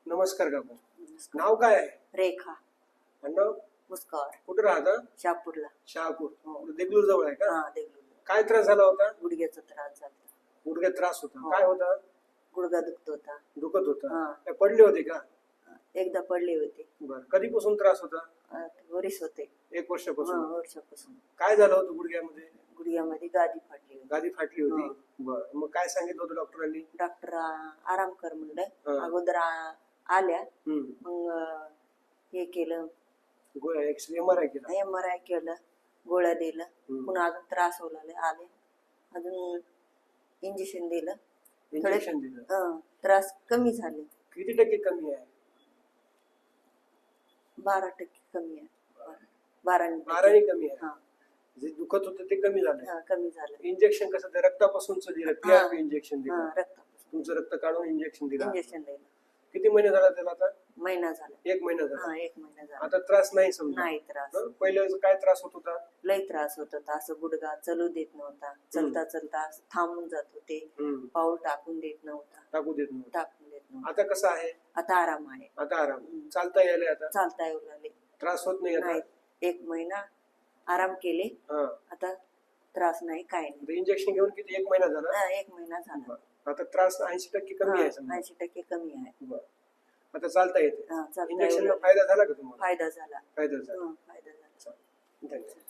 नमस्कार काकू. नमस्कार. नाव काय आहे? रेखा नाव मुस्कावर, कुठे राहता? शहापूरला. शहापूर. हो. देगलूर जवळ आहे का? हा, देगलूर. काय त्रास झाला होता? गुडघ्याचा त्रास झाला. गुडघ्यात त्रास होता. हो. काय होता? गुडघा दुखत होता. दुखत होता. हा. काय पडले होते का? एकदा पडले होते. बर. कधीपासून त्रास होता? बरीच होते. 1 वर्षापासून. वर्षापासून. काय झालं होतं गुडघ्यामध्ये? गुडघ्यामध्ये गादी फाटली होती. गादी फाटली होती. बर. मग काय सांगितलं होतं डॉक्टरांनी? डॉक्टर आराम कर म्हणलं. हा. अगोदर आल्या. हम्म. मग हे केलं, MRI केला. MRI केलं, गोळ्या दिलं. हम्म. पुन्हा अजून त्रास होऊ आले. अजून इंजेक्शन दिलं. इंजेक्शन दिलं. त्रास कमी झाले. किती टक्के कमी आहे? 12% कमी आहे. 12 12 कमी आहे. हा. जे दुखत होतं ते कमी झालं. हा, कमी झालं. इंजेक्शन कसं ते रक्तापासूनच दिलं? PRP इंजेक्शन दिलं. रक्तापासून तुमचं रक्त काढून इंजेक्शन दिलं. इंजेक्शन दिलं. किती महिने झाला त्याला आता? महिना झाला. 1 महिना झाला. 1 महिना झाला. आता त्रास नाही समजा. नाही त्रास. पहिले काय त्रास होत होता? लय त्रास होत होता. असं गुडघा चलू देत नव्हता. चलता चलता असं थांबून जात होते. पाऊल टाकून देत नव्हता. टाकू देत नव्हता. टाकून देत नव्हता. आता कसं आहे? आता आराम आहे. आता आराम. चालता यायला आता? चालता येऊ लागले. त्रास होत नाही आता? नाही. 1 महिना आराम केले. आता त्रास नाही, काय नाही. इंजेक्शन घेऊन किती 1 महिना झाला? 1 महिना झाला. आता त्रास 80% कमी आहे समजा. 80% कमी आहे. बरं. आता चालता येते. चालता येऊ इंजेक्शन लागले. फायदा झाला का तुम्हाला? फायदा झाला. फायदा झाला. फायदा झाला. धन्यवाद.